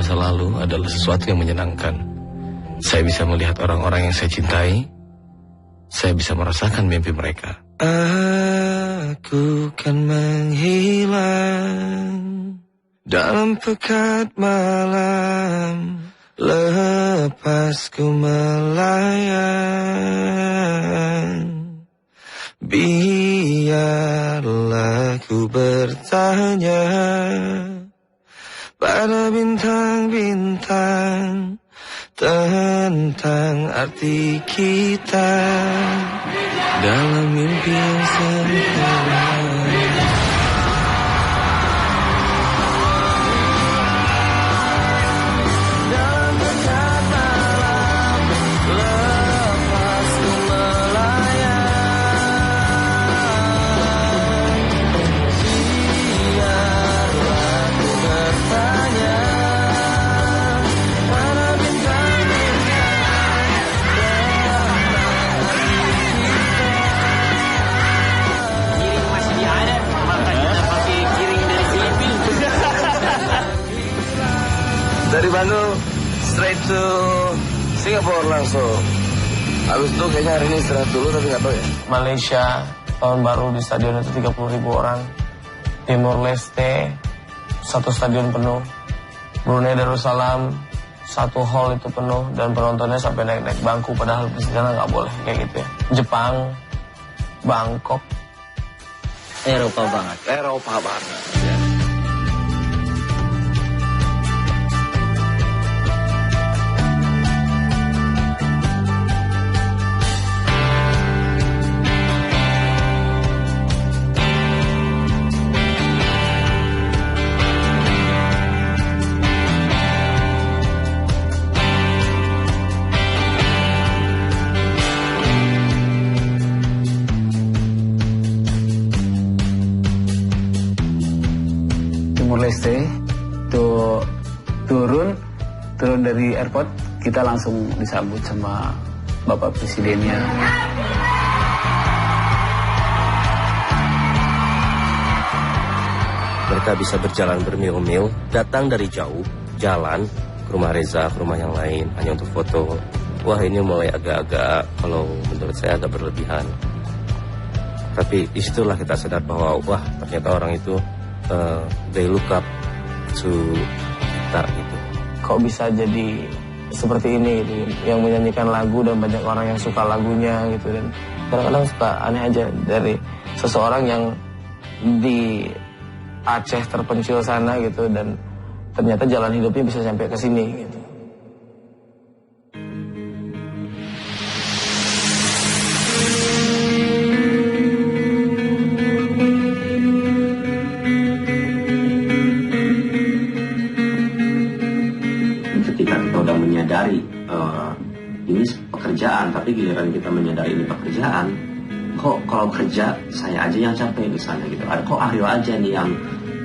masa lalu adalah sesuatu yang menyenangkan. Saya bisa melihat orang-orang yang saya cintai. Saya bisa merasakan mimpi mereka. Aku kan menghilang dalam pekat malam, lepas ku melayang. Biarlah ku bertanya pada bintang-bintang tentang arti kita dalam mimpi yang sempurna. Dari Bandung straight to Singapura langsung. Habis itu kayaknya hari ini istirahat dulu tapi nggak tahu ya. Malaysia tahun baru di stadion itu 30.000 orang. Timor Leste satu stadion penuh. Brunei Darussalam satu hall itu penuh dan penontonnya sampai naik-naik bangku padahal di sana nggak boleh kayak gitu ya. Jepang, Bangkok, Eropa banget. Eropa banget. Ya. Timor Leste itu turun dari airport, kita langsung disambut sama Bapak Presidennya. Mereka bisa berjalan bermil-mil, datang dari jauh, jalan ke rumah Reza, ke rumah yang lain, hanya untuk foto. Wah, ini mulai agak-agak, kalau menurut saya agak berlebihan. Tapi disitulah kita sadar bahwa, wah, ternyata orang itu they look up to kita gitu. kok bisa jadi seperti ini gitu, yang menyanyikan lagu dan banyak orang yang suka lagunya gitu, dan kadang-kadang suka aneh aja dari seseorang yang di Aceh terpencil sana gitu dan ternyata jalan hidupnya bisa sampai ke sini gitu. Ketika kita udah menyadari ini pekerjaan, tapi giliran kita menyadari ini pekerjaan, kok kalau kerja saya aja yang capek misalnya gitu, ada kok Ariel aja nih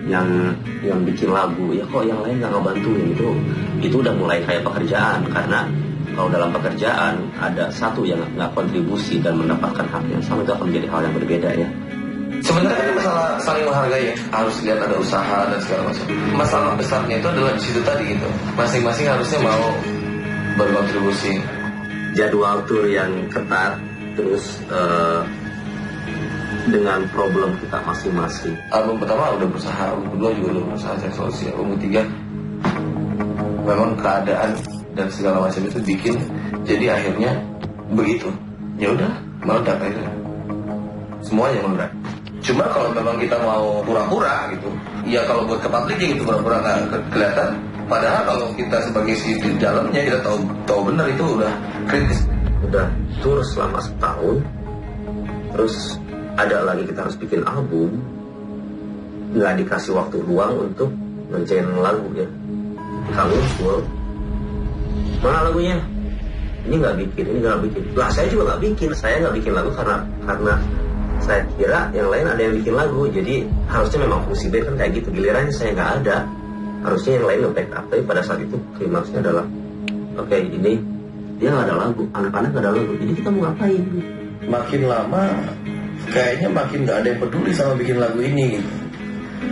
yang bikin lagu, ya kok yang lain nggak ngebantuin, itu udah mulai kayak pekerjaan. Karena kalau dalam pekerjaan ada satu yang nggak kontribusi dan mendapatkan hak yang sama, itu akan menjadi hal yang berbeda ya. Sebenarnya ini masalah saling menghargai ya, harus lihat ada usaha dan segala macam. Masalah besarnya itu adalah di situ tadi gitu, masing-masing harusnya mau berkontribusi. Jadwal tur yang ketat, terus dengan problem kita masing-masing. Album pertama udah berusaha, album kedua juga udah berusaha cari solusi, album ketiga memang keadaan dan segala macam itu bikin jadi akhirnya begitu. Ya udah meledak akhirnya, semuanya meledak. Cuma kalau memang kita mau pura-pura gitu, ya kalau buat ke publik gitu pura-pura nggak kelihatan. Padahal kalau kita sebagai si di dalamnya kita tahu benar itu udah kritis. Udah tur selama setahun, terus ada lagi kita harus bikin album, nggak dikasih waktu luang untuk ngerjain lagu ya. Kamu full, mana lagunya? Ini nggak bikin, ini nggak bikin. Lah saya juga nggak bikin, saya nggak bikin lagu karena saya kira yang lain ada yang bikin lagu. Jadi harusnya memang fungsi band kan kayak gitu. Gilirannya saya nggak ada, harusnya yang lain nge-backup. Tapi pada saat itu klimaksnya adalah oke, ini dia nggak ada lagu, anak-anak nggak ada lagu, jadi kita mau ngapain? Makin lama kayaknya makin nggak ada yang peduli sama bikin lagu ini gitu.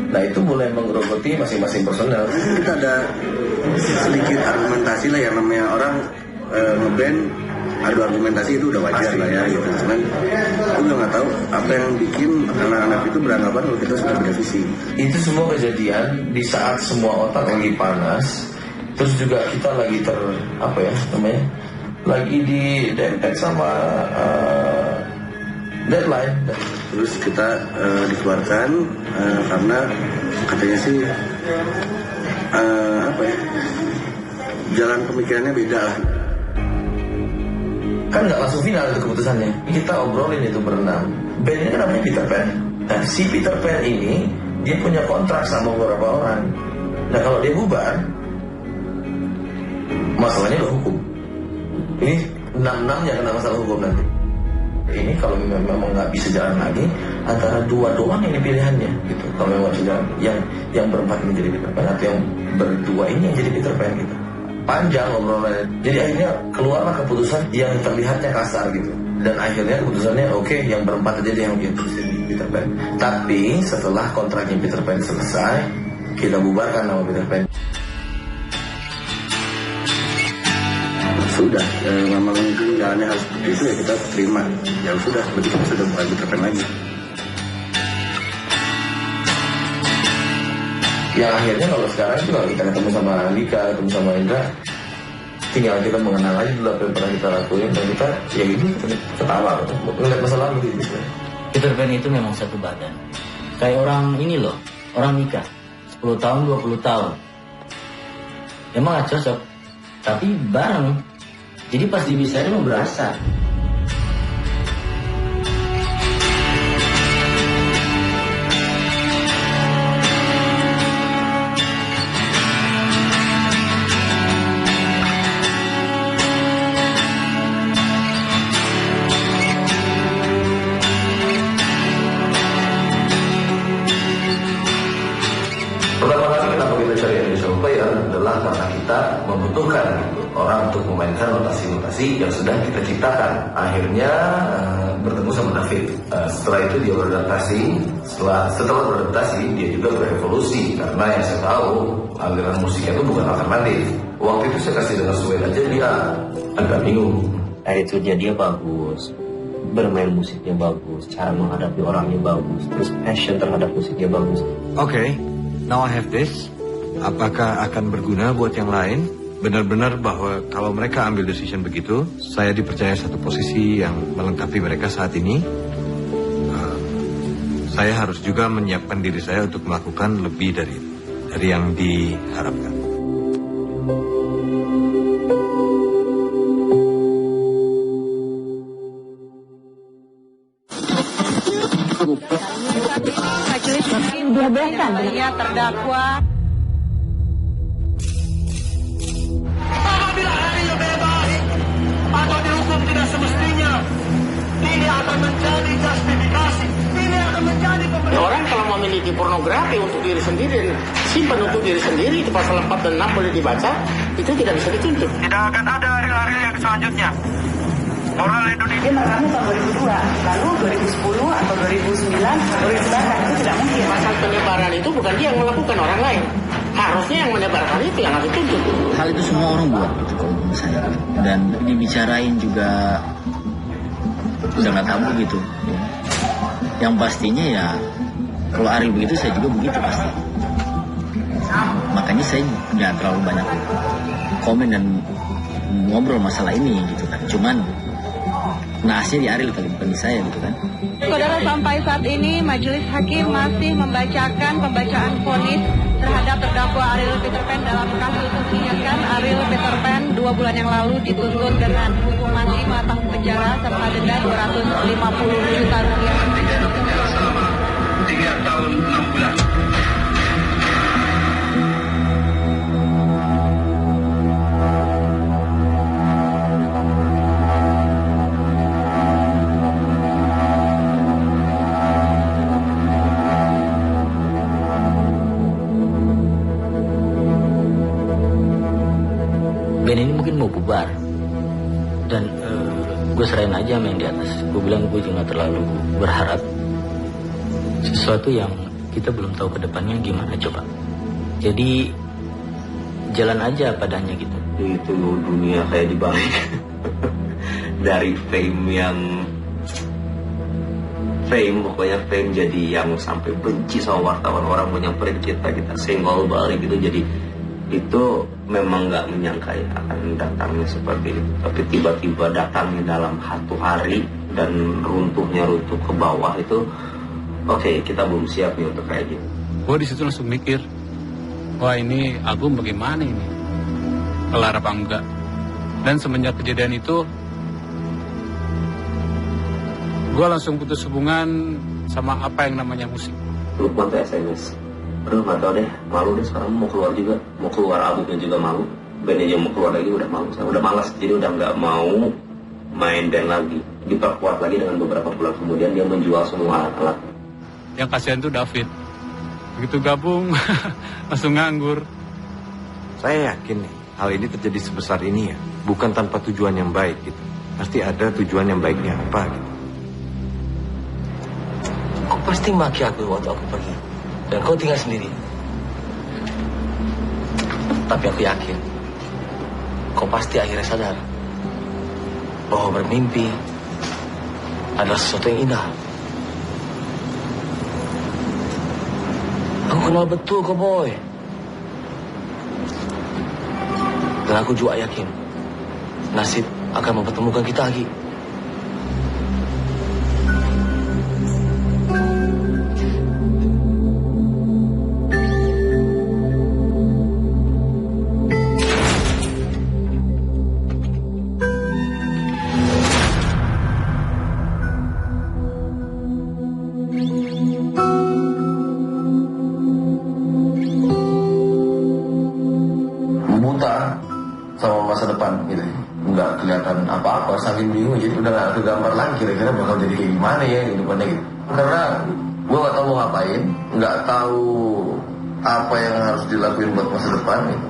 Nah itu mulai menggerogoti masing-masing personel. Kita ada sedikit argumentasi lah, yang namanya orang ngeband adu argumentasi itu udah wajar lah ya gitu. Cuman aku juga nggak tahu apa yang bikin anak-anak itu beranggapan kalau kita sudah beda visi. Itu semua kejadian di saat semua otak lagi panas, terus juga kita lagi lagi di dempet sama deadline. Terus kita dikeluarkan karena katanya sih jalan pemikirannya beda lah. Kan nggak langsung final itu keputusannya. Kita obrolin itu berenam. Band ini kan namanya Peter Pan. Nah si Peter Pan ini dia punya kontrak sama beberapa orang. Nah kalau dia bubar, masalahnya udah hukum. Ini 6-6 yang kena masalah hukum nanti. Ini kalau memang nggak bisa jalan lagi, antara dua doang ini pilihannya gitu. Kalau memang bisa jalan, yang berempat ini jadi Peter Pan atau yang berdua ini yang jadi Peter Pan gitu. Panjang obrolannya. Jadi akhirnya keluarlah keputusan yang terlihatnya kasar gitu. Dan akhirnya keputusannya oke, yang berempat aja yang terusin Peter Pan. Tapi setelah kontraknya Peter Pan selesai, kita bubarkan nama Peter Pan. Sudah, memang jalannya harus seperti itu ya, kita terima. Ya sudah, berarti kita sudah bukan Peter Pan lagi. Yang akhirnya kalau sekarang itu kalau kita ketemu sama Andika, ketemu sama Indra, tinggal kita mengenal aja dulu apa yang pernah kita lakuin, dan kita ya ini ketawa ngeliat masa lalu gitu. Peter Pan itu memang satu badan. Kayak orang ini loh, orang nikah 10 tahun, 20 tahun. Emang gak cocok, tapi bareng. Jadi pas dipisahin mau berasa. Pertama kali kenapa kita cari additional player adalah karena kita membutuhkan orang untuk memainkan notasi-notasi yang sudah kita ciptakan. Akhirnya bertemu sama David. Setelah itu dia beradaptasi. Setelah beradaptasi dia juga berevolusi, karena yang saya tahu aliran musiknya itu bukan alternatif. Waktu itu saya kasih dengan Swain aja dia agak bingung. Attitude-nya dia bagus, bermain musiknya bagus, cara menghadapi orangnya bagus, terus passion terhadap musiknya bagus. Oke, now I have this. Apakah akan berguna buat yang lain? Benar-benar bahwa kalau mereka ambil decision begitu, saya dipercaya satu posisi yang melengkapi mereka saat ini. Saya harus juga menyiapkan diri saya untuk melakukan lebih dari yang diharapkan. Dia terdakwa. Apabila Ariel lebih baik atau dihukum tidak semestinya, ini akan menjadi justifikasi. Ini akan menjadi orang kalau memiliki pornografi untuk diri sendiri, simpan untuk diri sendiri, itu pasal 4 dan 6 boleh dibaca, itu tidak bisa dituntut. Tidak akan ada Ariel yang selanjutnya. Moral Indonesia. Dia merekamnya tahun 2002, lalu 2010 atau 2009 baru disebarkan, itu tidak mungkin. Pasal penyebaran itu bukan dia yang melakukan, orang lain. Harusnya yang menyebarkan itu yang harus dituntut. Hal itu semua orang buat gitu kalau menurut saya. Dan dibicarain juga udah nggak tabu gitu. Yang pastinya ya kalau Ariel begitu saya juga begitu pasti. Makanya saya nggak terlalu banyak komen dan ngobrol masalah ini gitu kan. Cuman nahasnya di Ariel kali, bukan di saya gitu kan. Saudara, sampai saat ini majelis hakim masih membacakan pembacaan vonis terhadap terdakwa Ariel Peter Pan dalam kasus mengingatkan Ariel Peter Pan 2 bulan yang lalu dituntut dengan hukuman 5 tahun penjara serta denda 250 juta rupiah. 3 tahun 6 bulan. Band ini mungkin mau bubar dan gue serahin aja sama yang di atas. Gue bilang gue juga terlalu berharap sesuatu yang kita belum tahu ke depannya gimana coba. Jadi jalan aja padanya gitu. Itu dunia kayak dibalik. Dari pokoknya fame jadi yang sampai benci sama wartawan, orang mau nyamperin kita senggol balik gitu. Jadi itu memang nggak menyangka ya akan datangnya seperti itu, tapi tiba-tiba datangnya dalam 1 hari dan runtuh ke bawah itu. Oke, kita belum siap nih untuk kayak gitu. Gue di situ langsung mikir, wah ini album bagaimana ini, kelar apa enggak? Dan semenjak kejadian itu, gue langsung putus hubungan sama apa yang namanya musik. Lukman tuh SMS, aduh nggak tau deh, malu deh sekarang mau keluar juga, mau keluar albumnya juga malu, bandnya mau keluar lagi udah malu, saya udah malas, jadi udah nggak mau main band lagi. Diperkuat lagi dengan beberapa bulan kemudian dia menjual semua alat-alat. Yang kasihan tuh David, begitu gabung langsung nganggur. Saya yakin nih, hal ini terjadi sebesar ini ya, bukan tanpa tujuan yang baik gitu. Pasti ada tujuan yang baiknya apa gitu. Kau pasti maki aku waktu aku pergi, dan kau tinggal sendiri. Tapi aku yakin, kau pasti akhirnya sadar bahwa bermimpi adalah sesuatu yang indah. Aku kenal betul kau, boy. Dan aku juga yakin nasib akan mempertemukan kita lagi. Saking bingung, jadi udah gak kegambar lagi kira-kira bakal jadi kayak gimana ya kehidupannya gitu. Karena gue gak tahu mau ngapain, gak tahu apa yang harus dilakuin buat masa depan gitu.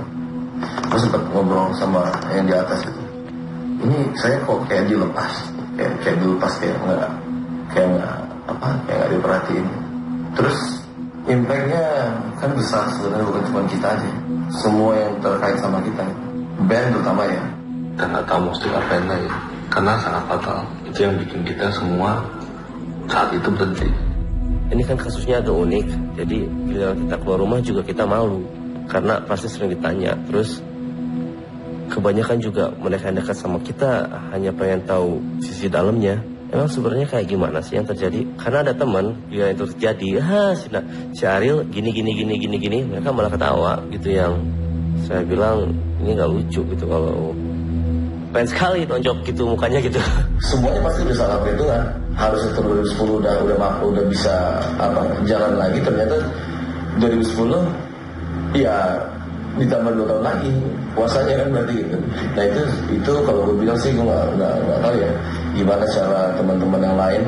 Gue sempat ngobrol sama yang di atas gitu. Ini saya kok kayak dilepas, kayak dilepas kayak nggak diperhatiin. Terus impactnya kan besar sebenarnya, bukan cuma kita aja, semua yang terkait sama kita, band terutama ya. Dan gak tahu mesti ngapain lagi, karena sangat fatal. Itu yang bikin kita semua saat itu berhenti. Ini kan kasusnya agak unik, jadi giliran kita keluar rumah juga kita malu, karena pasti sering ditanya. Terus kebanyakan juga mereka yang dekat sama kita hanya pengen tahu sisi dalamnya. Emang sebenarnya kayak gimana sih yang terjadi? Karena ada teman yang itu terjadi, si Ariel gini, mereka malah ketawa gitu. Yang saya bilang ini nggak lucu gitu kalau pengen sekali tonjok gitu mukanya gitu. Semuanya pasti udah salah perhitungan. Harusnya 2010 udah bisa jalan lagi. Ternyata 2010 ya ditambah 2 tahun lagi puasanya kan berarti gitu. Nah itu kalau gue bilang sih gue nggak tahu ya gimana cara teman-teman yang lain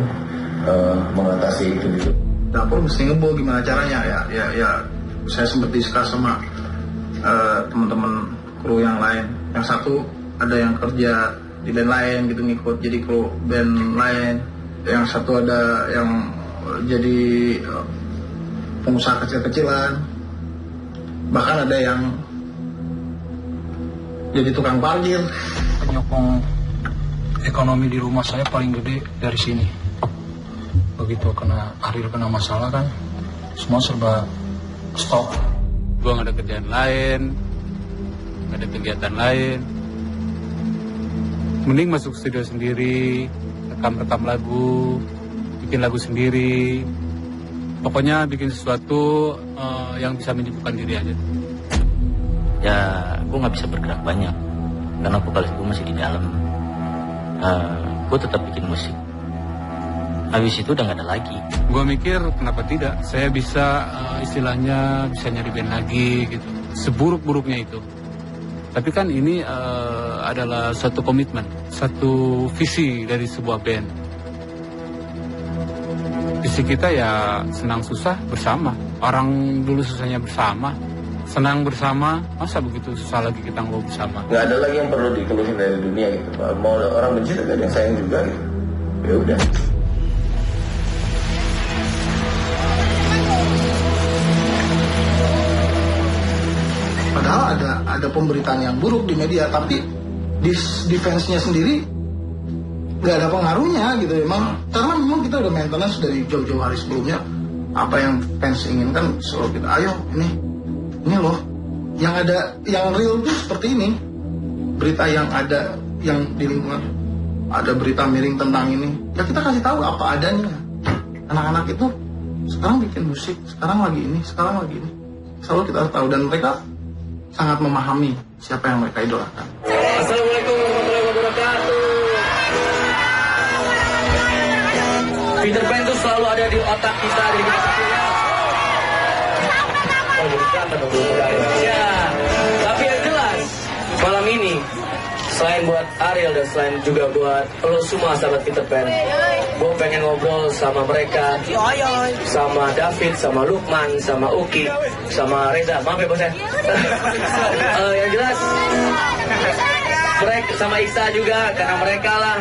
mengatasi itu gitu. Dapur mesti ngebul gimana caranya ya saya sempat diskus sama teman-teman kru yang lain. Yang satu ada yang kerja di band lain gitu, ngikut jadi kru band lain. Yang satu ada yang jadi pengusaha kecil-kecilan. Bahkan ada yang jadi tukang parkir. Penyokong ekonomi di rumah saya paling gede dari sini. Begitu Ariel kena masalah kan, semua serba stop. Gue gak ada kerjaan lain, gak ada kegiatan lain. Mending masuk studio sendiri, rekam lagu, bikin lagu sendiri. Pokoknya bikin sesuatu yang bisa menyibukkan diri aja. Ya, gue nggak bisa bergerak banyak karena vokalis gue masih di dalam. Gue tetap bikin musik. Habis itu udah nggak ada lagi. Gue mikir kenapa tidak? Saya bisa istilahnya bisa nyari band lagi gitu. Seburuk-buruknya itu. Tapi kan ini adalah satu komitmen, satu visi dari sebuah band. Visi kita ya senang susah bersama. Orang dulu susahnya bersama, senang bersama, masa begitu susah lagi kita ngeluh bersama. Nggak ada lagi yang perlu dikeluhin dari dunia gitu. Mau orang benci ada yang sayang juga gitu. Ya udah. Pada Padahal ada pemberitaan yang buruk di media, tapi di fansnya sendiri nggak ada pengaruhnya gitu memang, karena memang kita udah maintenance dari jauh-jauh hari sebelumnya. Apa yang fans inginkan selalu kita, ayo ini loh yang ada, yang real tuh seperti ini. Berita yang ada, yang di lingkungan ada berita miring tentang ini, ya kita kasih tahu apa adanya. Anak-anak itu sekarang bikin musik, sekarang lagi ini, selalu kita tahu, dan mereka sangat memahami siapa yang mereka idolakan. Assalamualaikum warahmatullahi wabarakatuh. Peter Pan itu selalu ada di otak kita, di ya. Tapi yang jelas malam ini selain buat Ariel dan selain juga buat lo semua sahabat Peter Pan, gue pengen ngobrol sama mereka, sama David, sama Lukman, sama Uki, sama Reza. Maaf ya bos ya. Yang jelas mereka sama Iksa juga, karena mereka lah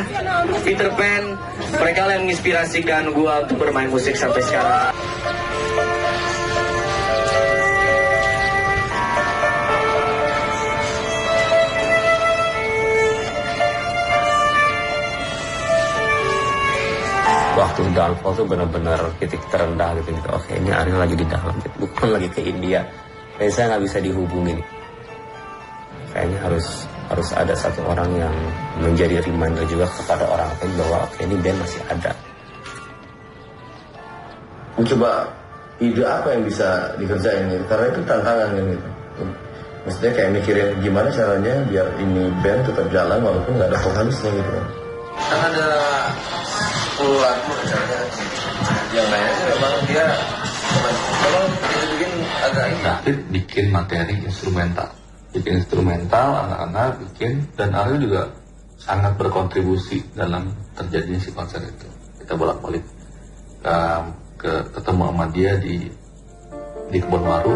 Peter Pan, mereka lah yang menginspirasikan gue untuk bermain musik sampai sekarang. Waktu downfall tuh benar-benar titik terendah gitu. Oke, ini Ariel lagi di dalam, bukan lagi ke India. Dan saya nggak bisa dihubungin. Kayaknya harus ada satu orang yang menjadi reminder juga kepada orang lain bahwa oke, ini band masih ada. Mencoba ide apa yang bisa dikerjain gitu, karena itu tantangan gitu. Maksudnya kayak mikirin gimana caranya biar ini band tetap jalan walaupun nggak ada vokalisnya gitu. Kan ada 10 lagu misalnya, yang lainnya memang dia memang bikin agak ini. David bikin materi instrumental, anak-anak bikin, dan Ariel juga sangat berkontribusi dalam terjadinya si konser itu. Kita bolak-balik ketemu sama dia di Kebon Waru.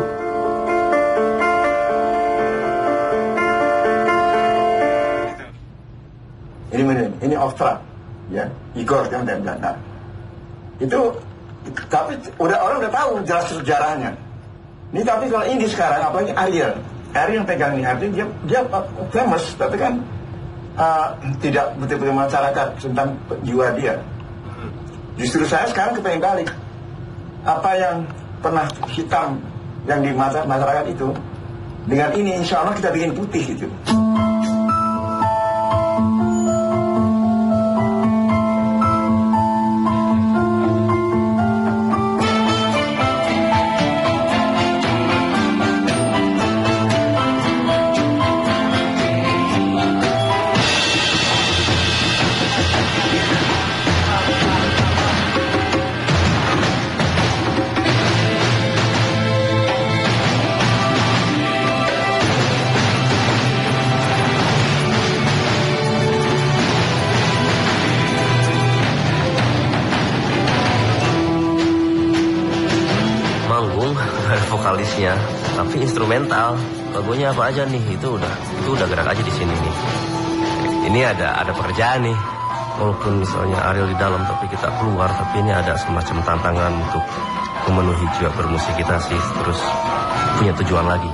Ini off track, ya, Igor yang dari Belanda. Itu, tapi orang udah tahu jelas sejarahnya. Ini tapi kalau ini sekarang, apalagi Ariel yang pegang ini, artinya dia famous, tapi kan tidak betul-betul masyarakat tentang jiwa dia. Justru saya sekarang kepengen balik. Apa yang pernah hitam yang di masyarakat itu, dengan ini insya Allah kita bikin putih gitu. Vokalisnya, tapi instrumental. Lagunya apa aja nih? Itu udah gerak aja di sini nih. Ini ada pekerjaan nih. Walaupun misalnya Ariel di dalam tapi kita keluar, tapi ini ada semacam tantangan untuk memenuhi juga bermusik kita sih, terus punya tujuan lagi.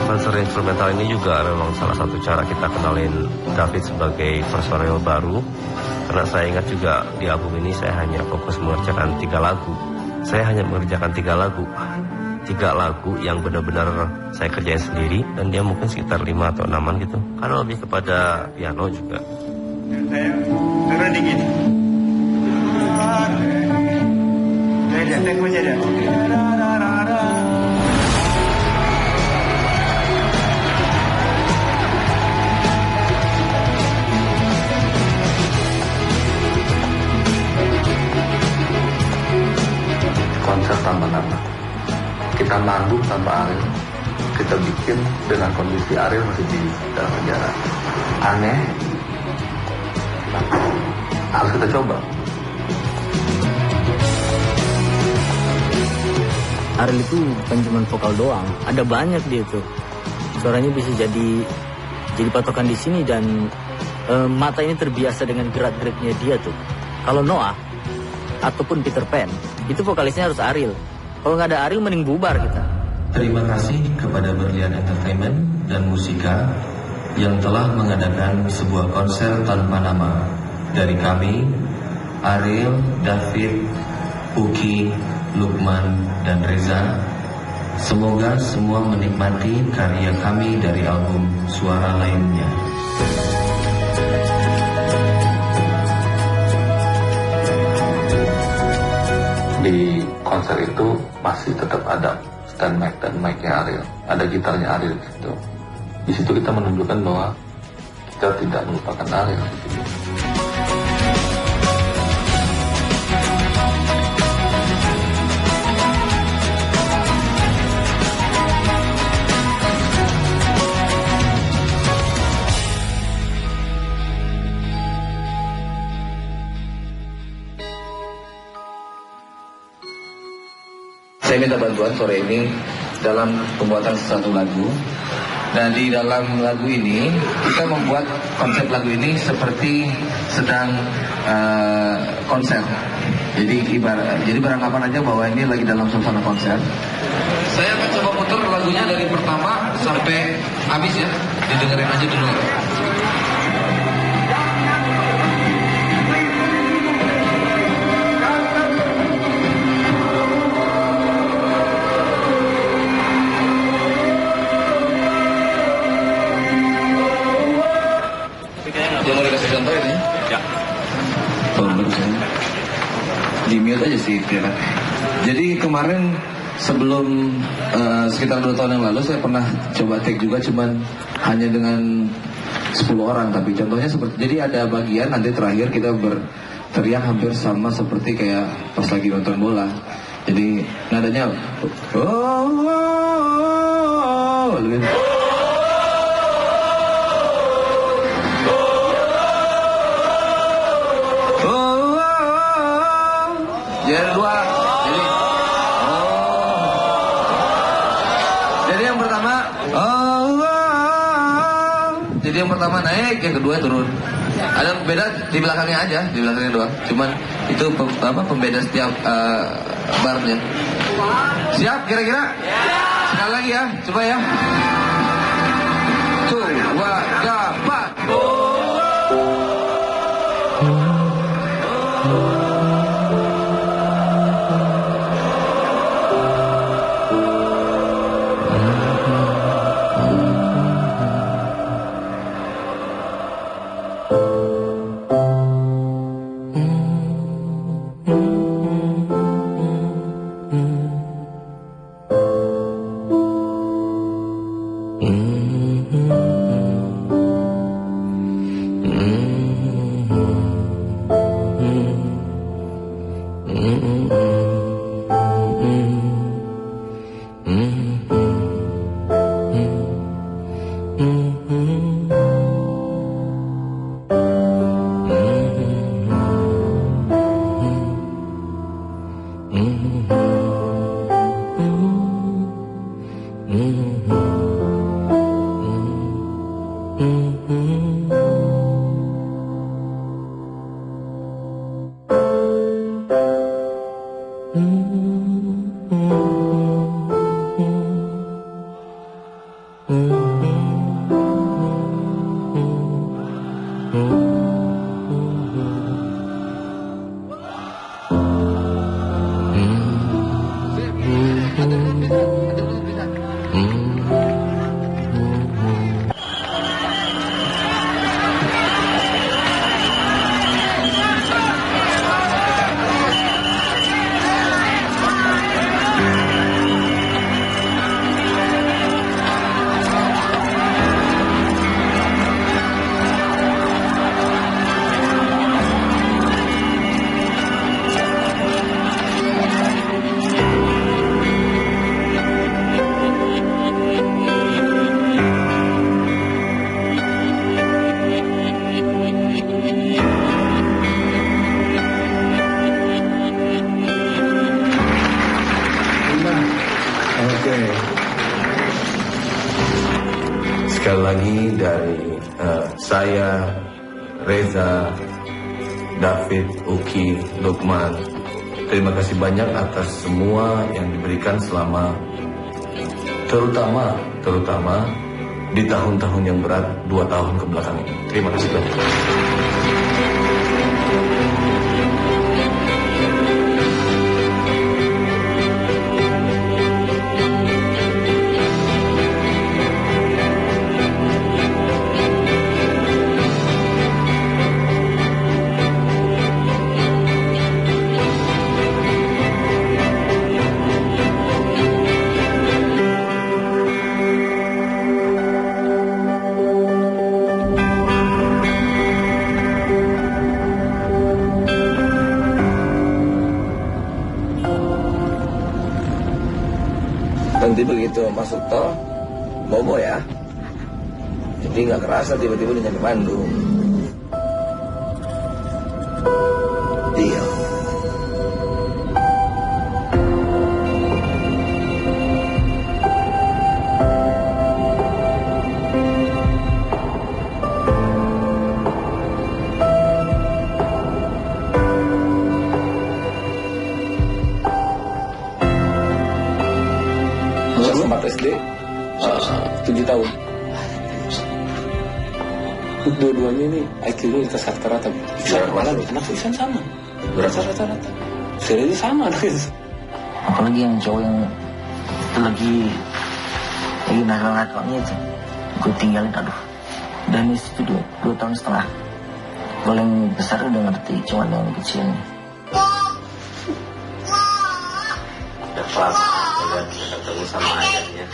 Konser instrumental ini juga memang salah satu cara kita kenalin David sebagai personel baru. Karena saya ingat juga di album ini saya hanya fokus mengerjakan 3 lagu. Saya hanya mengerjakan 3 lagu. 3 lagu yang benar-benar saya kerjain sendiri. Dan dia mungkin sekitar 5 atau 6-an gitu. Karena lebih kepada piano juga. Saya turun dikit. Lihat temponya dia. Konser tanpa nama, kita manggung tanpa Ariel, kita bikin dengan kondisi Ariel masih di dalam penjara. Aneh, harus kita coba. Ariel itu bukan cuma vokal doang, ada banyak dia tuh. Suaranya bisa jadi patokan di sini, dan mata ini terbiasa dengan gerak-geriknya dia tuh. Kalau Noah ataupun Peter Pan, itu vokalisnya harus Ariel. Kalau nggak ada Ariel, mending bubar kita. Terima kasih kepada Berlian Entertainment dan Musika yang telah mengadakan sebuah konser tanpa nama. Dari kami, Ariel, David, Uki, Lukman, dan Reza. Semoga semua menikmati karya kami dari album Suara Lainnya. Di konser itu masih tetap ada stand mic dan mic-nya Ariel, ada gitarnya Ariel gitu. Di situ kita menunjukkan bahwa kita tidak melupakan Ariel. Gitu. Saya minta bantuan sore ini dalam pembuatan satu lagu. Dan di dalam lagu ini kita membuat konsep lagu ini seperti sedang konser. Jadi beranggapan aja bahwa ini lagi dalam suasana konser. Saya akan coba putar lagunya dari pertama sampai habis ya. Didengerin aja dulu. Yang mau dikasih contoh ini? Ya. Tolong bagus ya. Di mute aja sih ya kan. Jadi kemarin sebelum sekitar 2 tahun yang lalu saya pernah coba take juga, cuman hanya dengan 10 orang. Tapi contohnya seperti, jadi ada bagian nanti terakhir kita berteriak hampir sama seperti kayak pas lagi nonton bola. Jadi nadanya jadi dua. Jadi yang pertama jadi yang pertama naik, yang kedua turun. Ada beda di belakangnya aja, di belakangnya doang. Cuman itu pembeda setiap barnya. Siap kira-kira? Sekali lagi ya, coba ya. 2, Sekali lagi dari saya, Reza, David, Uki, Lukman, terima kasih banyak atas semua yang diberikan selama terutama di tahun-tahun yang berat 2 tahun kebelakang ini. Terima kasih banyak. Nanti begitu masuk tol, bobo ya. Jadi nggak kerasa tiba-tiba udah nyampe Bandung. Iya. Kelas 4 SD, 7 tahun. Dua-duanya ini IQ-nya di atas rata-rata. Malah anak Ihsan sama. Rata-rata. Seriusnya sama anak itu. Apalagi yang cowok yang itu lagi nakal-nakalnya itu. Gue tinggalin, aduh. Dan itu 2 tahun setengah. Kalau yang besar udah ngerti, cuma yang kecilnya. Udah kelas, lihat ketemu sama ayahnya.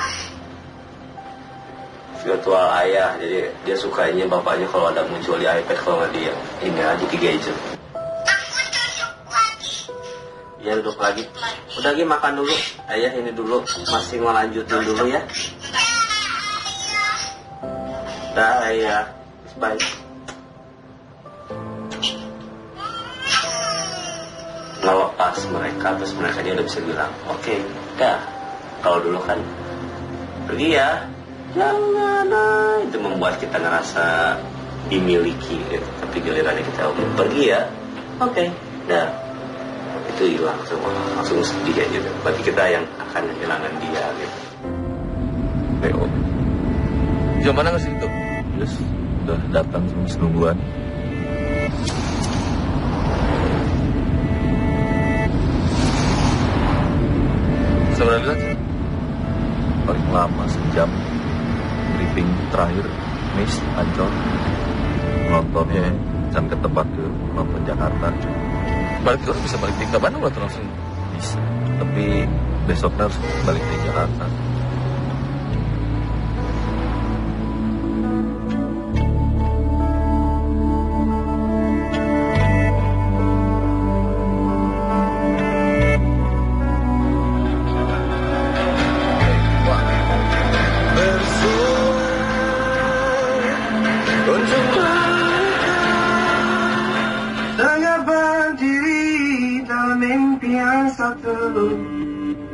Virtual ayah, jadi dia sukanya bapaknya kalau ada muncul di iPad, kalau nggak dia ini aja di gadget. Ya duduk lagi. Udah lagi makan dulu. Ayah ini dulu, masih mau lanjutin dulu ya. Dah ayah, bye. Ngelepas mereka, terus mereka udah bisa bilang, oke, dah. Kalau dulu kan pergi ya. Jangan, itu membuat kita ngerasa dimiliki gitu. Tapi gilirannya kita pergi ya, oke, dah, itu hilang semua, langsung sedih aja gitu. Bagi kita yang akan kehilangan dia gitu. Leo, jam mana ke situ? Yes, udah datang semingguan. Sebenarnya paling lama sejam. Briefing terakhir Miss Ancol nontonnya jangan ke tempat ke nonton Jakarta. Balik itu bisa balik ke Bandung atau langsung bisa, tapi besoknya harus balik ke Jakarta.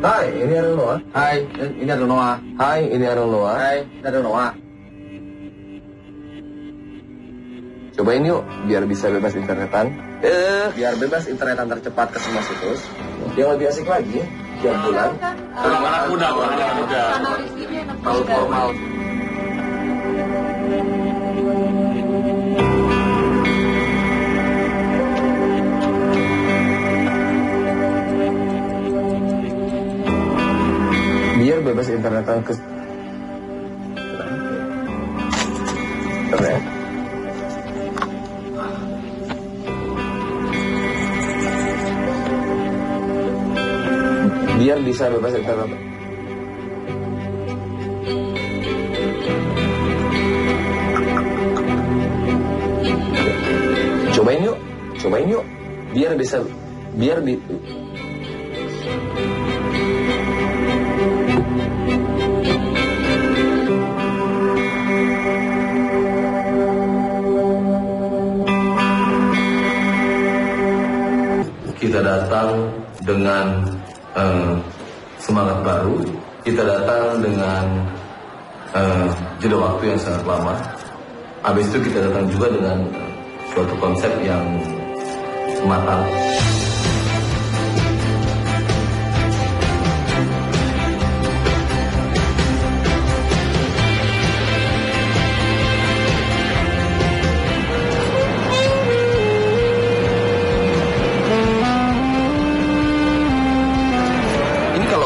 Hai, ini Ariel Noah. Hai, ini Ariel Noah. Hai, ini Ariel Noah. Hai, ini Ariel Noah. Cobain yuk, biar bisa bebas internetan. Biar bebas internetan tercepat ke semua situs. Yang lebih asik lagi, tiap bulan. Anak muda. Kalau formal. Biar bebas internetan ke internet. Biar bisa bebas internet. Cobain yuk. Biar bisa, kita datang dengan semangat baru, kita datang dengan jeda waktu yang sangat lama. Habis itu kita datang juga dengan suatu konsep yang matang.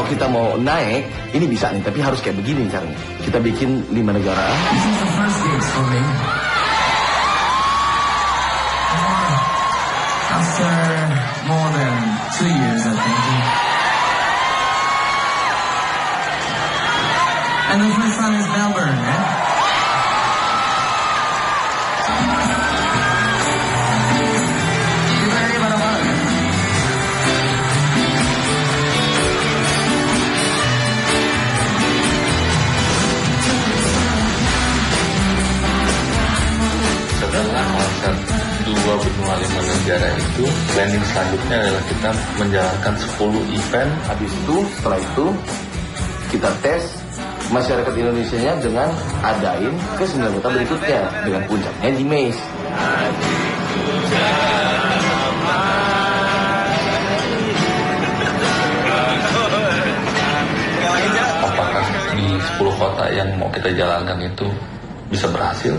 Kita mau naik, ini bisa nih, tapi harus kayak begini caranya. Kita bikin 5 negara. This is the first gigs for me. After more than 2 years, I think. And the first song is Melbourne, eh? Setelah konser 2 benua 5 negara itu, planning selanjutnya adalah kita menjalankan 10 event. Habis itu, setelah itu kita tes masyarakat Indonesianya dengan adain ke 9 kota berikutnya, dengan puncaknya di Mei. Apakah di 10 kota yang mau kita jalankan itu bisa berhasil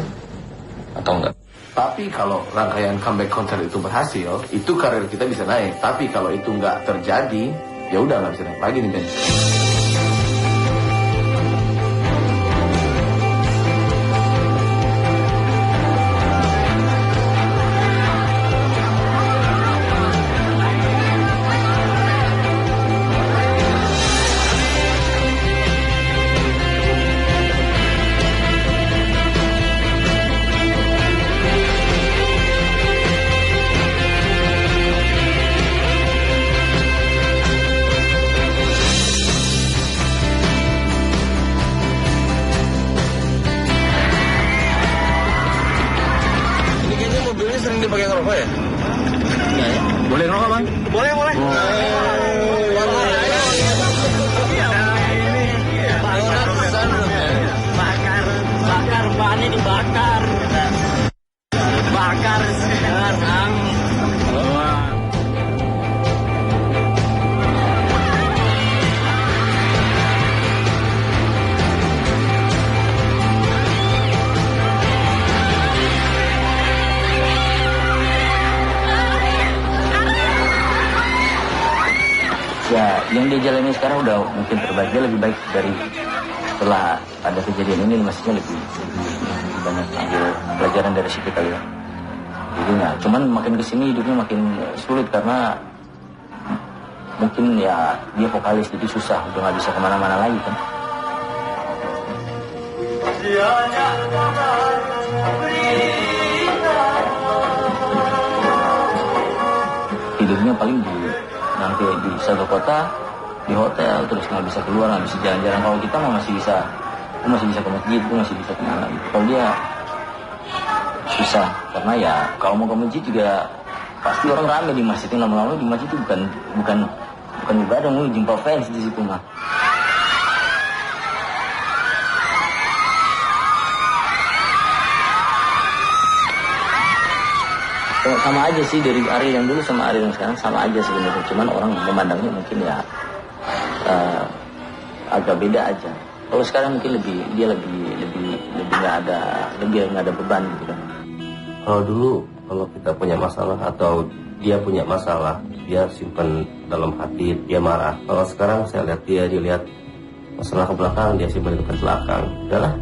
atau enggak? Tapi kalau rangkaian comeback konser itu berhasil, itu karir kita bisa naik. Tapi kalau itu nggak terjadi, ya udah nggak bisa naik lagi nih Ben. Sering dipakai ngerokok ya? Enggak ya? Boleh ngerokok bang? Boleh, boleh. Bakar, bahannya dibakar. Bakar sekarang. Ya, yang dia jalani sekarang udah mungkin terbaik. Dia lebih baik dari setelah ada kejadian ini, maksudnya lebih banyak ambil pelajaran dari situ kali ya. Jadi ya, cuman makin kesini hidupnya makin sulit karena mungkin ya dia vokalis jadi susah, udah nggak bisa kemana-mana lagi kan. Hidupnya paling nanti di satu kota, di hotel, terus nggak bisa keluar, nggak bisa jalan-jalan. Kalau kita mah masih bisa ke masjid, masih bisa kemana gitu. Kalau dia susah, karena ya kalau mau ke masjid juga pasti orang rame di masjid. Lama-lama di masjid itu bukan ibadah, mau jumpa fans di situ mah. Sama aja sih dari Ari yang dulu sama Ari yang sekarang sama aja sebenarnya, cuman orang memandangnya mungkin ya agak beda aja. Kalau sekarang mungkin dia lebih nggak ada beban gitu kan. Kalau dulu kalau kita punya masalah atau dia punya masalah, dia simpan dalam hati, dia marah. Kalau sekarang saya lihat dia dilihat masalah ke belakang, dia simpan ke belakang. Udahlah.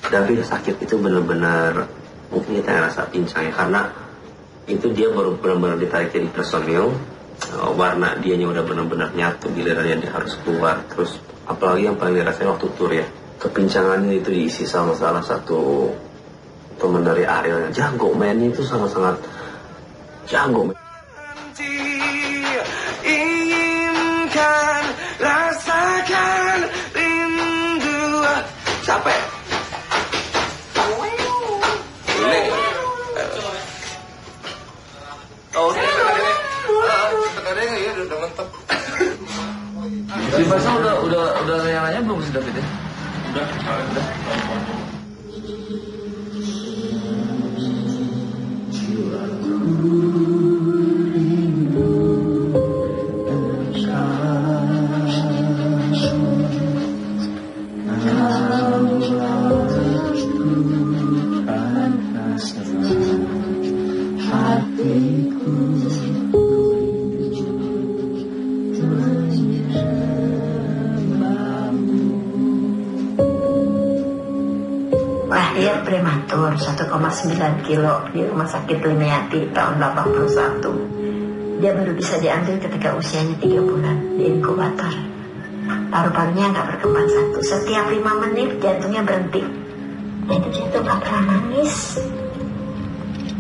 Tapi sakit itu benar-benar mungkin kita ngerasa pincang ya, karena itu dia baru benar-benar ditarik jadi personil, warna dianya udah benar-benar nyatu, gilirannya dia harus keluar. Terus apalagi yang paling dirasain waktu tour ya, kepincangannya itu diisi sama salah satu teman dari Ariel yang jago, mainnya itu sangat-sangat jago. Inginkan, rasakan rindu, capek. Di pasang udah nanya belum sih David ya? Udah. Lahir prematur 1,9 kilo di Rumah Sakit Liniati tahun 81. Dia baru bisa diambil ketika usianya 3 bulan di inkubator. Paru-parunya nggak berkembang satu. Setiap 5 menit jantungnya berhenti. Dan dia tuh nggak pernah nangis.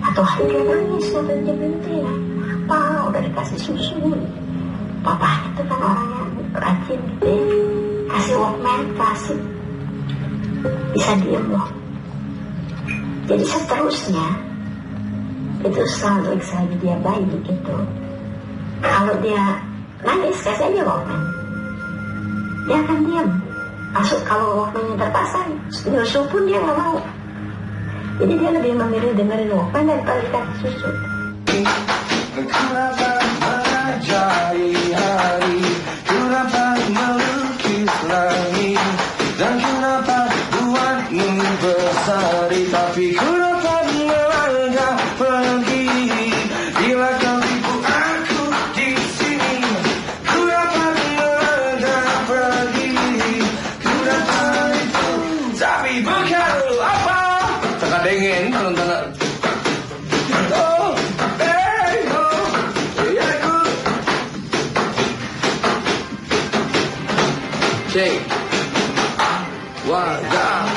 Atau hari dia nangis sampai dia berhenti ya. Apa? Udah dikasih susu. Papanya tuh kan orang yang rajin gitu ya. Kasih Walkman, kasih. Bisa diem loh. Jadi seterusnya itu selalu selagi dia bayi gitu. Kalau dia nangis kasih aja Walkman, dia akan diam. Masuk kalau Walkmannya terpasang, nyusu pun dia nggak mau. Jadi dia lebih memilih dengerin Walkman daripada dikasih susu. Kenapa mengajari hari, kenapa melukis langit, dan kenapa buatmu bersari, tapi kenapa melangkah pergi bila kau tipu aku di sini. Kenapa melangkah pergi, kenapa itu, tapi bukan apa. Tengah dingin nonton. Cek wajah.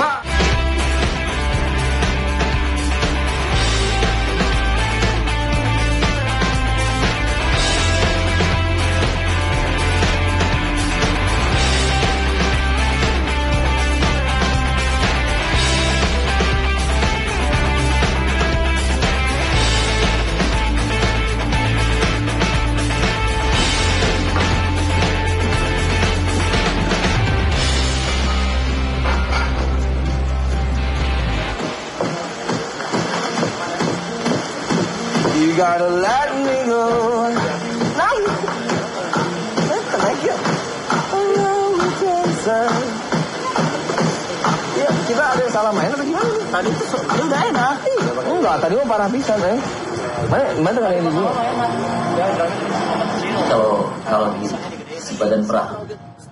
You gotta let me go. Thank you. Ya, kita ada yang salah main atau gimana? Tadi itu udah enak. Enggak, tadi mau parah pisan, Mana kali ini dulu? Kalau di sebadan perahu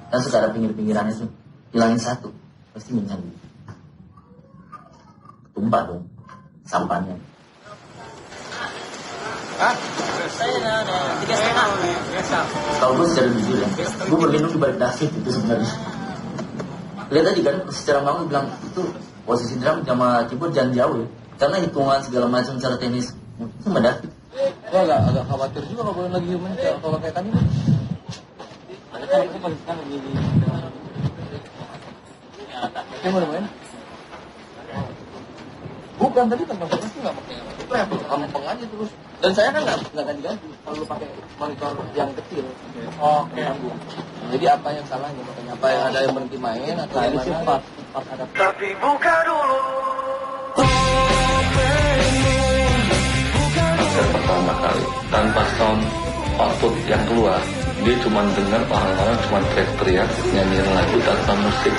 kan suka ada pinggir-pinggirannya tuh, hilangin satu pasti minyak. Tumpah dong sampahnya. Saya udah 3,5. Kalau gue secara jujur ya, gue berlindung di balik David itu sebenarnya. Lihat tadi kan secara bangun bilang itu posisi drum sama keyboard jangan jauh ya, karena hitungan segala macam secara teknis itu sama David. Gue agak khawatir juga kalau boleh lagi mencari kalau kayak tadi. Ada kan itu paling sekarang lagi. Kayak mau main? Bukan tadi kan bang itu nggak pakai lempeng aja terus. Dan saya kan nggak ganti-ganti, kalau pakai monitor yang kecil. Oke. Jadi apa yang salahnya makanya? Apa yang ada yang berhenti main atau yang mana? Ada. Tapi buka dulu. Konser pertama kali tanpa sound output yang keluar, dia cuma dengar orang-orang cuma teriak-teriak nyanyiin lagu tanpa musik.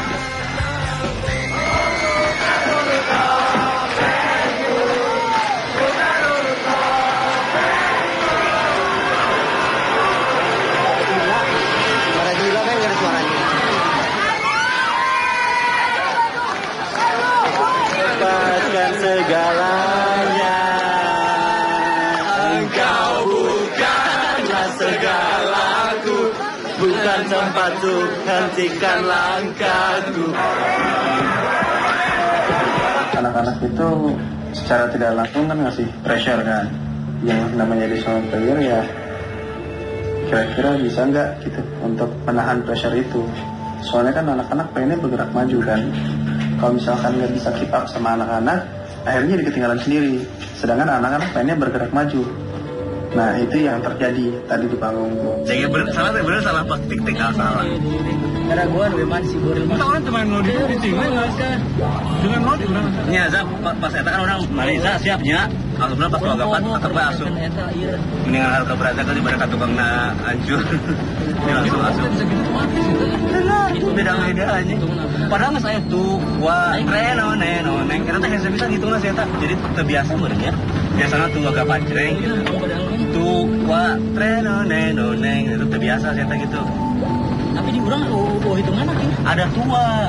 segalaku, bukan tempat untuk hentikan langkahku. Anak-anak itu secara tidak langsung kan ngasih pressure kan, yang namanya jadi seorang player ya kira-kira bisa nggak gitu untuk menahan pressure itu. Soalnya kan anak-anak pengennya bergerak maju kan, kalau misalkan nggak bisa keep up sama anak-anak akhirnya jadi ketinggalan sendiri, sedangkan anak-anak pengennya bergerak maju. Nah itu yang terjadi tadi di panggung. Saya salah pas tik-tik salah. Karena gue memang si Boril. Kita orang teman lo di tinggal nggak sih? Dengan lo udah. Nya Zap pas eta kan orang Malaysia siapnya. Alhamdulillah pas wagapan atau pas asup. Mendingan harga beratnya kan diberikan tukangna hancur. Ini langsung asup. Itu beda-beda aja. Padahal nggak saya tuh wah neng. Karena teh bisa gitu lah saya tak. Jadi terbiasa merenya. Biasanya tuh agak pancreng gitu. Tuh wah neng itu terbiasa saya tak gitu. Tapi di urang hitungan ada tua,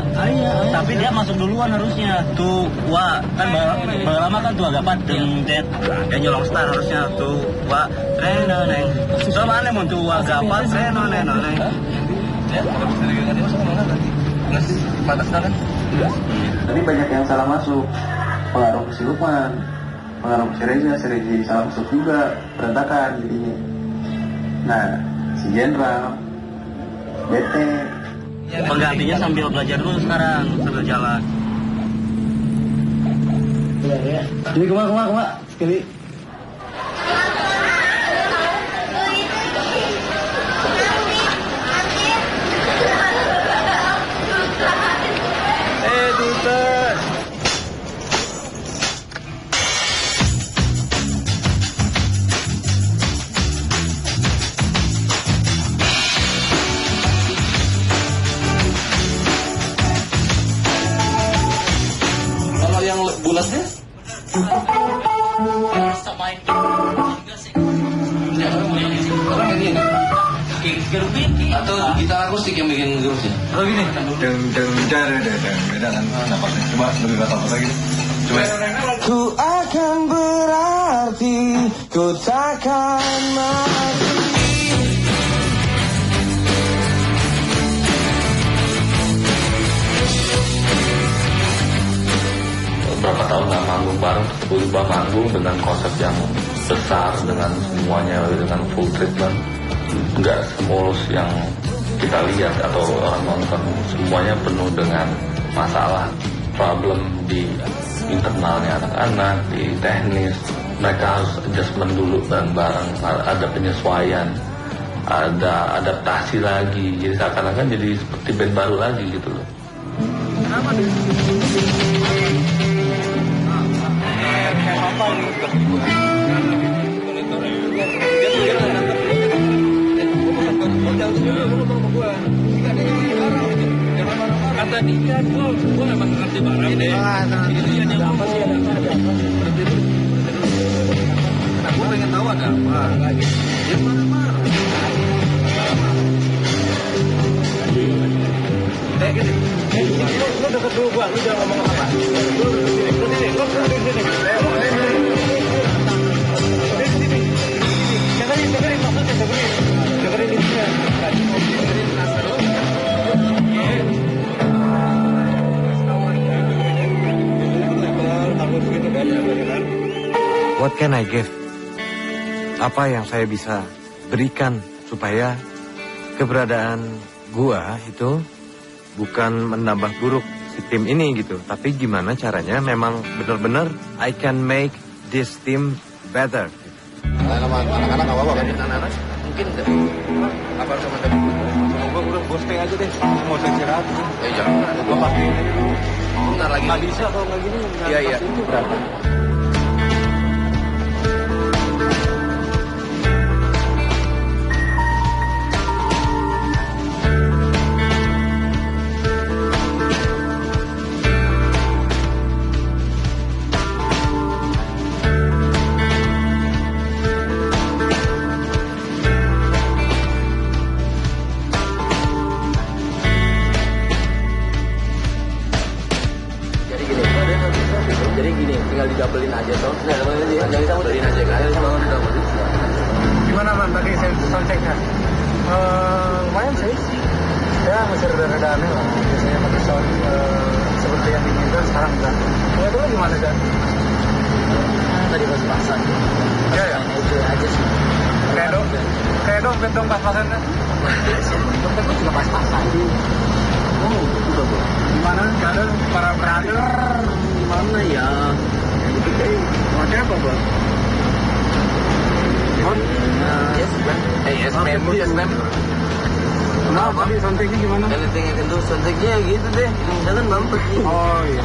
tapi dia masuk duluan harusnya. Tua kan lama kan tua gapat dengdet, dia nyolong star harusnya tua neng. Sama aneh mau tua gapat neng. Ya, batas kan? Tadi banyak yang salah masuk, pengaruh si Lukman, pengaruh si Reza salah masuk juga, berantakan jadinya. Nah, si Jenderal bete. Penggantinya sambil belajar dulu sekarang, sambil jalan. Ya. Jadi kemana sekali. Duter. Yang bulatnya atau gitar akustik yang bikin groove-nya? Oh gini, beda kan napasnya. Coba lebih batal lagi. Coba. Ku akan berarti, ku takkan mati. Berapa tahun nggak manggung bareng, tiba-tiba manggung dengan konsep yang besar, dengan semuanya, dengan full treatment, nggak semulus yang kita lihat atau orang nonton. Semuanya penuh dengan masalah, problem di internalnya anak-anak, di teknis. Mereka harus adjustment dulu bareng-bareng, ada penyesuaian, ada adaptasi lagi. Jadi seakan-akan jadi seperti band baru lagi gitu loh. Kata dia, gue memang ngerti barang deh. Ini ada apa sih? Nah, gue pengen tahu ada apa. Dia marah-marah. Gini. Lu deket dulu gua, lu jangan ngomong apa-apa. Lu sini. Dengerin maksudnya, dengerin intinya. What can I give? Apa yang saya bisa berikan supaya keberadaan gua itu bukan menambah buruk si tim ini gitu, tapi gimana caranya memang benar-benar I can make this team better. Anak-anak nggak apa-apa kan? Anak-anak mungkin apa sama tadi? Gue stay aja deh, mau istirahat. Jangan, gue pasti. Bentar lagi. Nggak bisa kalau nggak gini. Iya. Berapa? Jadi gini, tinggal di double Gimana Man tadi soundchecknya? Lumayan sih. Ya masih rada-rada aneh lah. Biasanya pakai sound seperti yang diinginkan, sekarang enggak. Itu gimana kan? Tadi pas-pasan. Ya. Itu aja sih. Kayak dong pas-pasannya. Dompet gue juga pas-pasan. Oh, udah bro. Gimana? Ada para brother. Gimana ya? Itu kayak pakai apa bro? Yes ma'am. Kenapa tadi soundchecknya gimana? Anything you can do, soundchecknya gitu deh. Jangan mampet nih. Oh iya.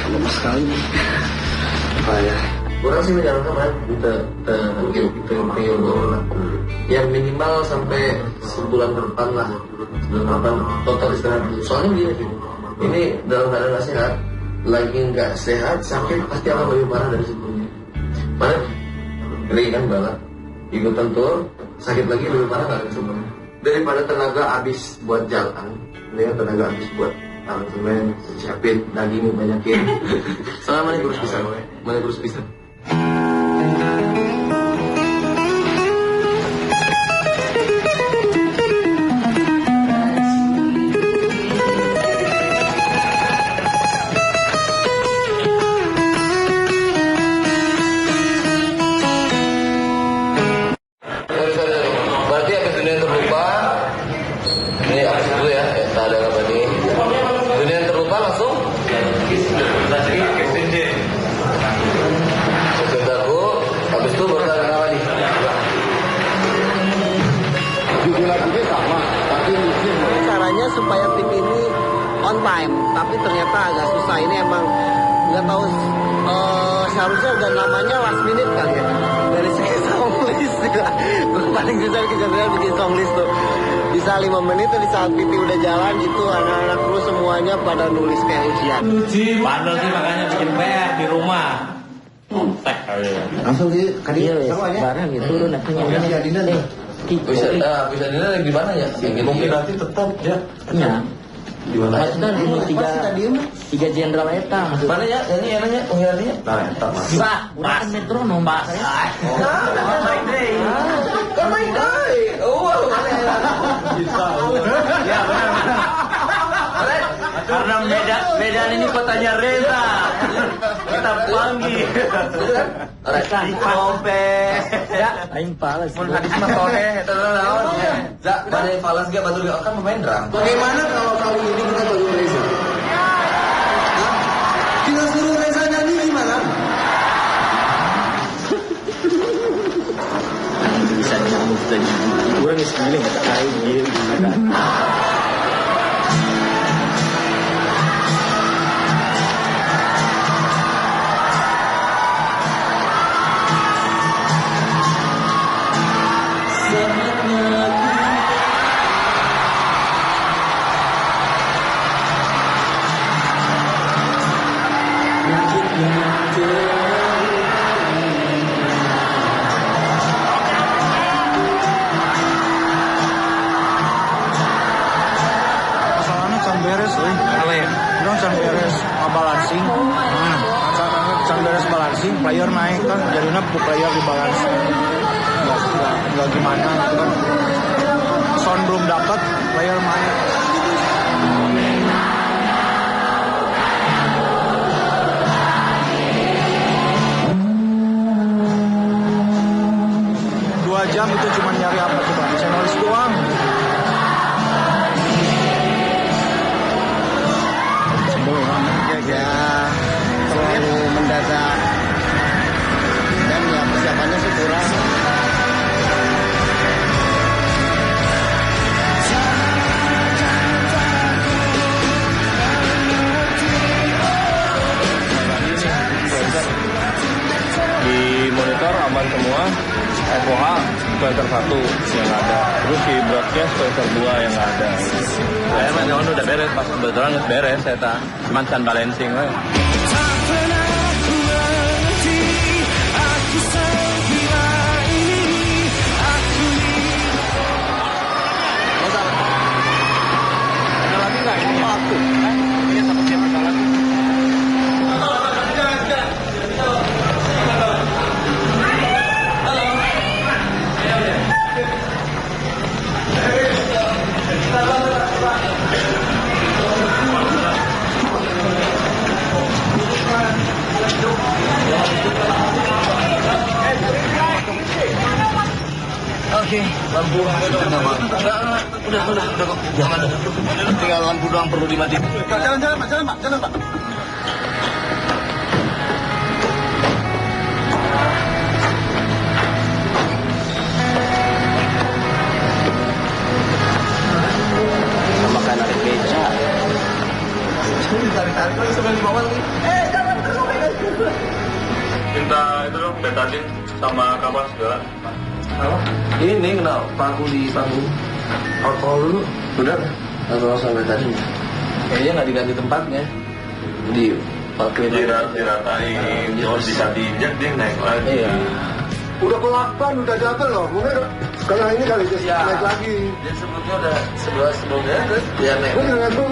Lemas sekali nih. Apa ya? Orang sih menyarankan kan kita yang minimal sampai sebulan ke depan lah, total istirahat. Soalnya begini, ini dalam keadaan nggak sehat, lagi nggak sehat, sakit pasti akan lebih parah dari sebelumnya. Mana ngeri kan banget, ikutan tur, sakit lagi lebih parah dari sebelumnya. Daripada tenaga habis buat jalan, dengan tenaga habis buat aransemen, siapin daging banyakin. Soalnya mana kurus bisa. Berarti habis dunia terlupa, ini habis dulu ya, tak ada apa nih. Dunia terlupa langsung. Habis itu baru ada apa nih? Lagunya sama, tapi Caranya supaya tim ini on time, tapi ternyata agak susah. Ini emang nggak tahu, seharusnya udah namanya last minute kan ya. Dari segi song list ya. Gue paling susah kejadian bikin song list tuh. Bisa 5 menit di saat PT udah jalan itu anak-anak kru semuanya pada nulis kayak ujian. Bandel sih makanya bikin PR di rumah. langsung di Iya, barang gitu turun akhirnya. Bisa dinner di mana ya? Mungkin nanti tetap ya. Iya. Di mana? Maksudnya ini tiga jenderal eta. Mana ya? Ini enaknya pengiranya? Nah, eta mah. Pak, urang kan metro nombak saya. Kan main day. Oh, bisa. Ya, benar. Karena Medan ini kotanya Reza. Kita panggil. Reza Kopes. Ya, aing pales. Mun hadis mah toleh eta naon. Za, bade falas ge batur ge kan pemain drum. Bagaimana kalau kali ini kita baru Reza? Kita suruh Reza nyanyi gimana? Bisa nyamuk tadi. Urang geus milih eta aing ieu gimana. Masalahnya can beres euy. Ale, urang can beres balancing. Can beres balancing, player naik kan jadinya player di balance. Enggak gimana gitu kan. Sound belum dapat, player main. Jam itu cuma nyari apa coba? Bisa nulis doang. Ya, terlalu mendadak. Dan ya persiapannya sih kurang. Di monitor aman semua. FOH filter 1 yang ada, terus di broadcast filter 2 yang nggak ada. Saya mah jangan udah beres, pas kebetulan beres saya cuman can balancing we. Oke. Lampu udah kok. Jangan. Tinggal lampu doang perlu dimatiin. Jalan Pak. Sama kayak narik beca. Tarik-tarik lagi sampai di bawah lagi. Jangan terus. Minta itu dong, betadin sama kabar segala. Ini kena paku di panggung. Alkohol dulu. Udah. Alkohol sampai tadi. Kayaknya nggak diganti tempatnya. Di pakai diratain, terus bisa diinjak dia naik lagi. Iya. Udah ke-8, udah double loh. Mungkin sekarang ini kali dia naik lagi. Dia sebelumnya udah sebelumnya terus dia naik. Gue dengan tuh.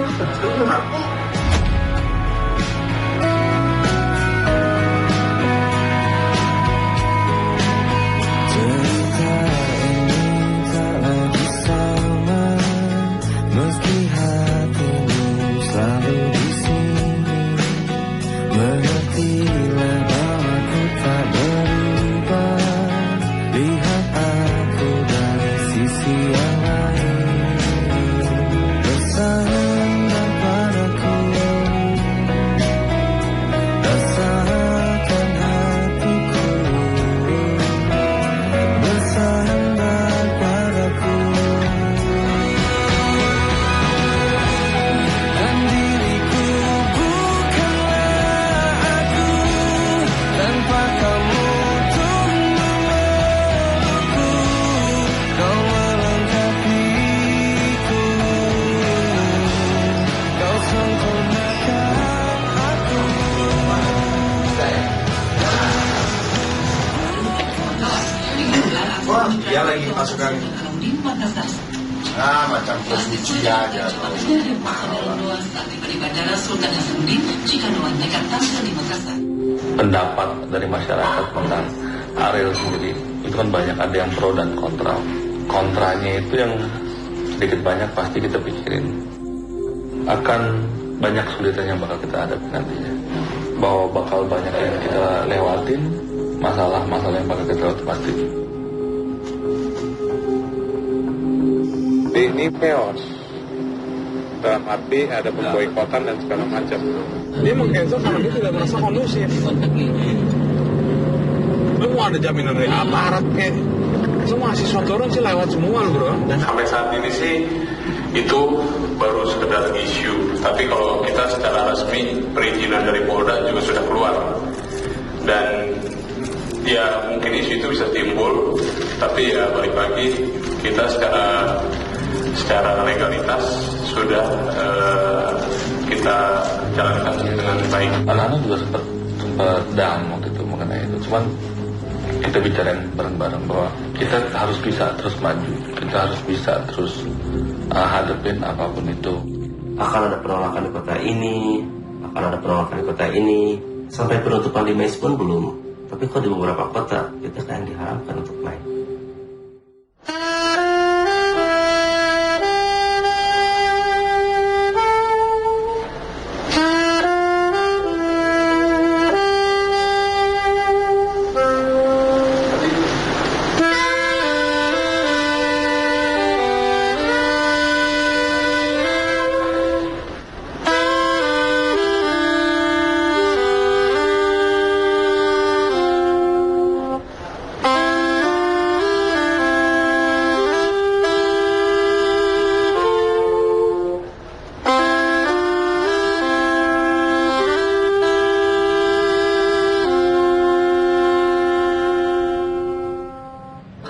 Dia lagi pasukan macam posisi aja. Pendapat dari masyarakat tentang Ariel sendiri itu kan banyak, ada yang pro dan kontra. Kontranya itu yang sedikit banyak pasti kita pikirin akan banyak kesulitan yang bakal kita hadapi nantinya, bahwa bakal banyak yang kita lewatin, masalah-masalah yang bakal kita lewati pasti. Ini chaos dalam arti ada pemboikotan dan segala macam. Dia meng-cancel karena dia tidak merasa kondusif. Lu mau ada jaminan dari aparat kayak lu mahasiswa turun sih lewat semua lu bro. Dan sampai saat ini sih itu baru sekedar isu, tapi kalau kita secara resmi perizinan dari Polda juga sudah keluar, dan ya mungkin isu itu bisa timbul, tapi ya balik lagi kita secara legalitas sudah kita jalankan dengan baik. Anak-anak juga sempat down waktu itu mengenai itu, cuman kita bicarain bareng-bareng bahwa kita harus bisa terus maju, kita harus bisa terus hadapin apapun itu. Akan ada penolakan di kota ini, akan ada penolakan di kota ini, sampai penutupan di Mes pun belum. Tapi kok di beberapa kota kita kan diharapkan untuk naik.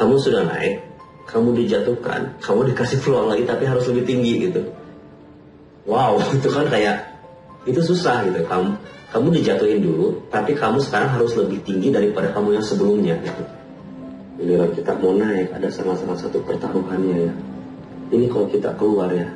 Kamu sudah naik, kamu dijatuhkan, kamu dikasih peluang lagi tapi harus lebih tinggi gitu. Wow, itu kan kayak, itu susah gitu. Kamu dijatuhin dulu, tapi kamu sekarang harus lebih tinggi daripada kamu yang sebelumnya gitu. Giliran kita mau naik, ada salah satu pertaruhannya ya. Ini kalau kita keluar ya,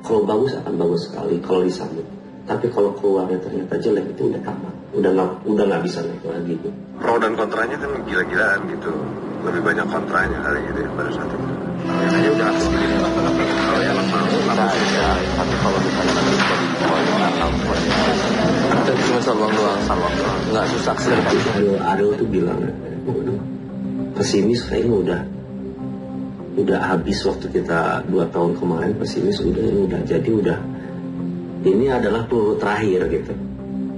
kalau bagus akan bagus sekali kalau disambut. Tapi kalau keluarnya ternyata jelek, itu udah tamat, udah nggak bisa naik lagi gitu. Pro dan kontranya kan gila-gilaan gitu. Lebih banyak kontranya kali gitu ya pada saat itu. Yang aja udah harus begini. Kalau yang mau aja. Tapi kalau misalnya nanti kita cuma salwang doang, nggak susah sih. Ariel tuh bilang, pesimis kayaknya udah habis waktu kita 2 tahun kemarin pesimis, udah jadi ini adalah peluru terakhir gitu.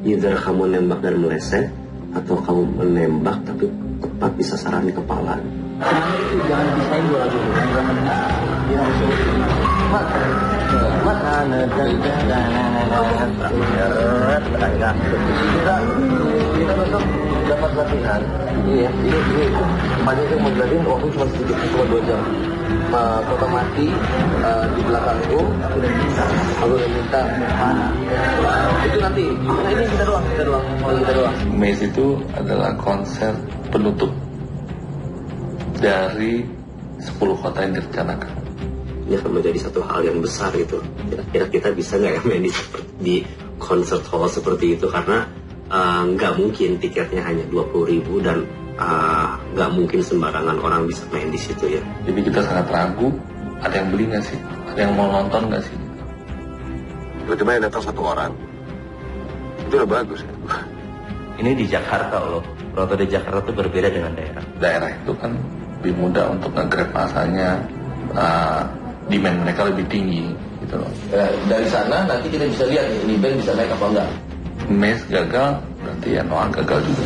Either kamu nembak dan meleset, atau kamu menembak tapi tepat bisa sasaran di kepala. Jangan pisahin dua lagu. Kita besok dapat latihan. Ini banyak yang mau jelasin waktu cuma sedikit, cuma 2 jam. Foto mati di belakangku aku udah minta mana itu nanti. Nah ini kita doang. Maze itu adalah konser penutup dari 10 kota yang direncanakan. Ini akan menjadi satu hal yang besar itu. Kira-kira kita bisa nggak ya main di concert hall seperti itu, karena nggak mungkin tiketnya hanya 20.000 dan nggak mungkin sembarangan orang bisa main di situ ya. Jadi kita sangat ragu, ada yang beli nggak sih? Ada yang mau nonton nggak sih? Tiba-tiba yang datang 1 orang, itu udah bagus ya. Ini di Jakarta loh. Roto di Jakarta itu berbeda dengan daerah. Daerah itu kan lebih mudah untuk nge-grab masanya, demand mereka lebih tinggi gitu loh. Dari sana nanti kita bisa lihat nih, ini band bisa naik apa enggak. Maze gagal, berarti ya Noah gagal juga.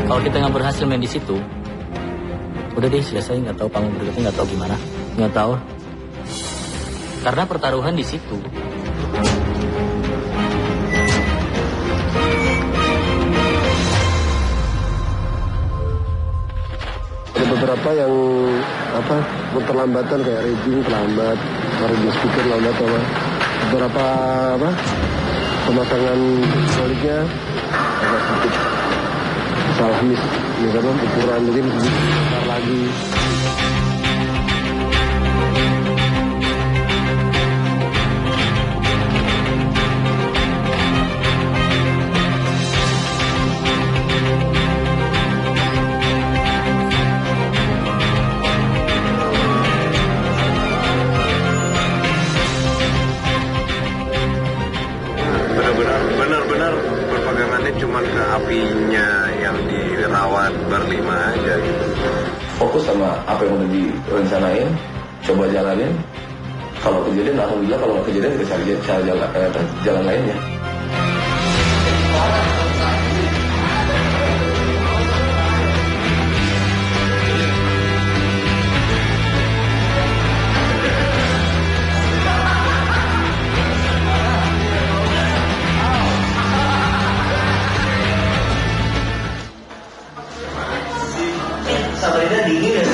Kalau kita nggak berhasil main di situ, udah deh selesai, nggak tahu panggung berikutnya, nggak tahu gimana, nggak tahu. Karena pertaruhan di situ. Ada beberapa yang keterlambatan kayak rigging terlambat, rigging speaker lambat beberapa pemasangan baliknya agak sedikit salah misalkan ukuran mungkin sedikit besar lagi. Benar-benar perpegangannya cuma ke apinya yang dirawat berlima aja gitu. Fokus sama apa yang udah direncanain, coba jalanin. Kalau kejadian, alhamdulillah. Kalau nggak kejadian, kita cari jalan lainnya. Sabarnya dingin ya.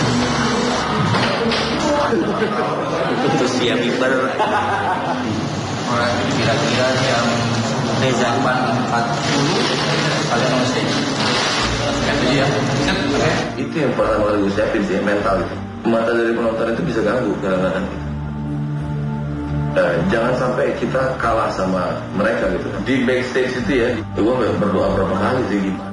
Untuk siap Iber. Kira-kira jam Reza 40 kalian mau stay. Ya. Itu yang pertama kali gue siapin sih, mental itu. Mata dari penonton itu bisa ganggu kadang-kadang. Jangan sampai kita kalah sama mereka gitu. Di backstage itu ya, gue berdoa berapa kali sih gimana.